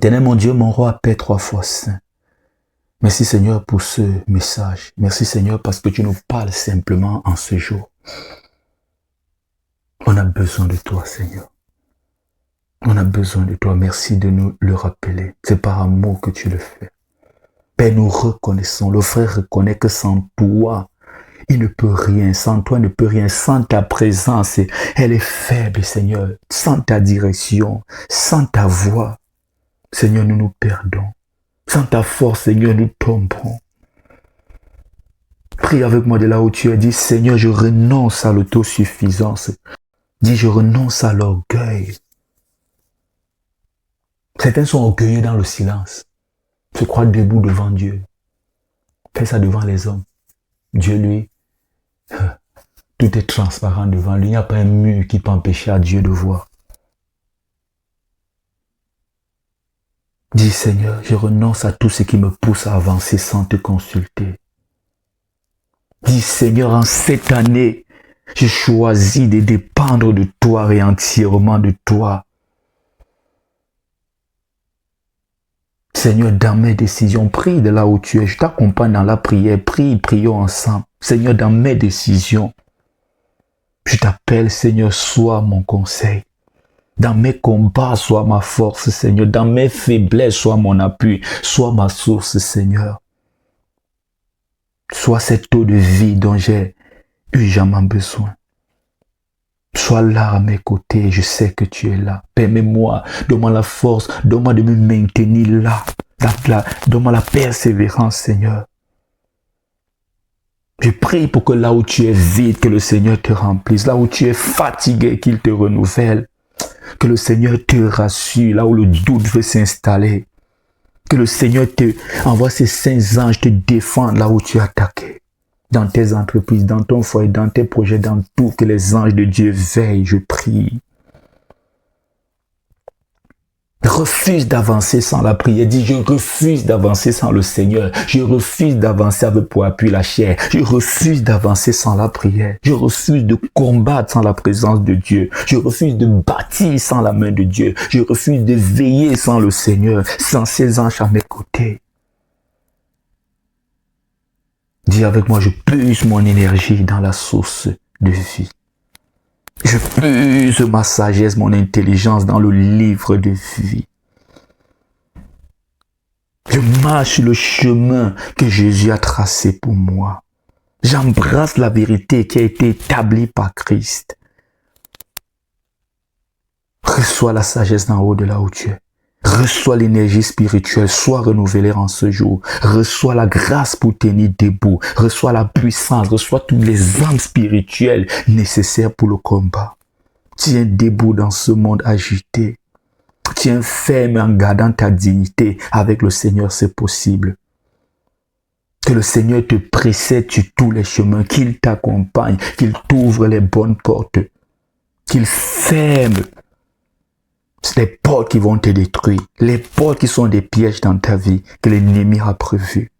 Éternel mon Dieu, mon roi, Père trois fois saint. Merci Seigneur pour ce message. Merci Seigneur parce que tu nous parles simplement en ce jour. On a besoin de toi Seigneur. On a besoin de toi. Merci de nous le rappeler. C'est par amour que tu le fais. Père, nous reconnaissons. Le frère reconnaît que sans toi, il ne peut rien. Sans toi, il ne peut rien. Sans ta présence, elle est faible Seigneur. Sans ta direction, sans ta voix, Seigneur, nous nous perdons. Sans ta force, Seigneur, nous tomberons. Prie avec moi de là où tu es. Dis, Seigneur, je renonce à l'autosuffisance. Dis, je renonce à l'orgueil. Certains sont orgueilleux dans le silence. Se croient debout devant Dieu. Fais ça devant les hommes. Dieu, lui, tout est transparent devant lui. Il n'y a pas un mur qui peut empêcher à Dieu de voir. Dis Seigneur, je renonce à tout ce qui me pousse à avancer sans te consulter. Dis Seigneur, en cette année, je choisis de dépendre de toi et entièrement de toi. Seigneur, dans mes décisions, prie de là où tu es. Je t'accompagne dans la prière. Prions ensemble. Seigneur, dans mes décisions, je t'appelle, Seigneur, sois mon conseil. Dans mes combats, sois ma force, Seigneur. Dans mes faiblesses, sois mon appui. Sois ma source, Seigneur. Sois cette eau de vie dont j'ai urgemment besoin. Sois là à mes côtés. Je sais que tu es là. Permets-moi, donne-moi la force. Donne-moi de me maintenir là. Donne-moi la persévérance, Seigneur. Je prie pour que là où tu es vide, que le Seigneur te remplisse. Là où tu es fatigué, qu'il te renouvelle. Que le Seigneur te rassure là où le doute veut s'installer. Que le Seigneur te envoie ses saints anges te défendre là où tu es attaqué. Dans tes entreprises, dans ton foyer, dans tes projets, dans tout. Que les anges de Dieu veillent, je prie. Refuse d'avancer sans la prière. Dis, je refuse d'avancer sans le Seigneur. Je refuse d'avancer avec pour appui la chair. Je refuse d'avancer sans la prière. Je refuse de combattre sans la présence de Dieu. Je refuse de bâtir sans la main de Dieu. Je refuse de veiller sans le Seigneur, sans ses anges à mes côtés. Dis avec moi, je puise mon énergie dans la source de vie. Je puise ma sagesse, mon intelligence dans le livre de vie. Je marche le chemin que Jésus a tracé pour moi. J'embrasse la vérité qui a été établie par Christ. Reçois la sagesse d'en haut de là où tu es. Reçois l'énergie spirituelle, sois renouvelé en ce jour. Reçois la grâce pour tenir debout. Reçois la puissance, reçois toutes les armes spirituelles nécessaires pour le combat. Tiens debout dans ce monde agité. Tiens ferme en gardant ta dignité. Avec le Seigneur, c'est possible. Que le Seigneur te précède sur tous les chemins, qu'il t'accompagne, qu'il t'ouvre les bonnes portes, qu'il ferme les portes qui vont te détruire, les portes qui sont des pièges dans ta vie, que l'ennemi a prévu.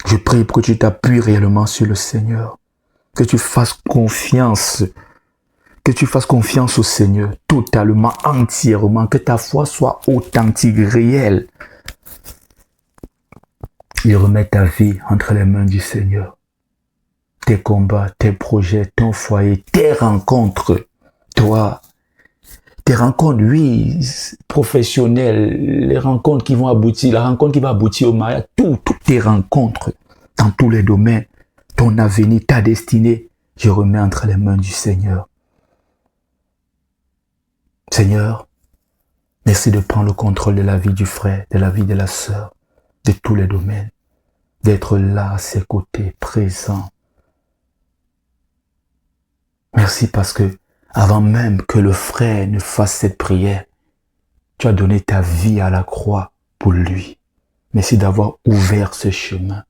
Je prie pour que tu t'appuies réellement sur le Seigneur, que tu fasses confiance au Seigneur, totalement, entièrement, que ta foi soit authentique, réelle. Et remets ta vie entre les mains du Seigneur. Tes combats, tes projets, ton foyer, tes rencontres. Toi, tes rencontres, oui, professionnelles, les rencontres qui vont aboutir, la rencontre qui va aboutir au mariage, toutes tes rencontres, dans tous les domaines, ton avenir, ta destinée, je remets entre les mains du Seigneur. Seigneur, merci de prendre le contrôle de la vie du frère, de la vie de la sœur, de tous les domaines, d'être là à ses côtés, présent. Merci parce que avant même que le frère ne fasse cette prière, tu as donné ta vie à la croix pour lui. Merci d'avoir ouvert ce chemin.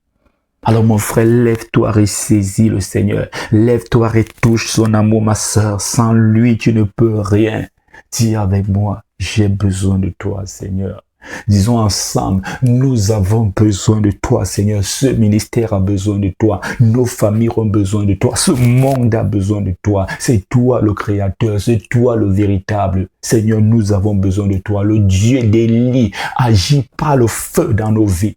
Alors mon frère, lève-toi, ressaisis le Seigneur. Lève-toi, retouche son amour, ma sœur. Sans lui, tu ne peux rien. Dis avec moi, j'ai besoin de toi, Seigneur. Disons ensemble, nous avons besoin de toi, Seigneur. Ce ministère a besoin de toi. Nos familles ont besoin de toi. Ce monde a besoin de toi. C'est toi le Créateur. C'est toi le véritable. Seigneur, nous avons besoin de toi. Le Dieu d'Élie agit par le feu dans nos vies.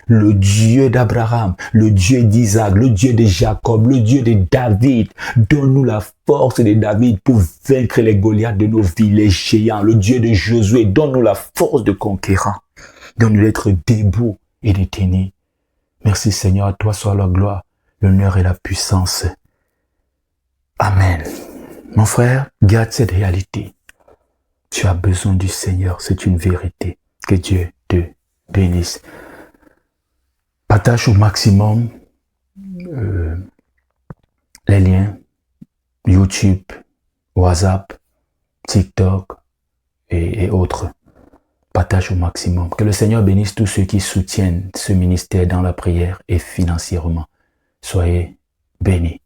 Le Dieu d'Abraham, le Dieu d'Isaac, le Dieu de Jacob, le Dieu de David. Donne-nous la force de David pour vaincre les Goliaths de nos vies, les géants. Le Dieu de Josué, donne-nous la force de conquérant. Donne-nous d'être debout et de tenir. Merci Seigneur, à toi soit la gloire, l'honneur et la puissance. Amen. Mon frère, garde cette réalité. Tu as besoin du Seigneur, c'est une vérité. Que Dieu te bénisse. Partage au maximum les liens YouTube, WhatsApp, TikTok et autres. Partage au maximum. Que le Seigneur bénisse tous ceux qui soutiennent ce ministère dans la prière et financièrement. Soyez bénis.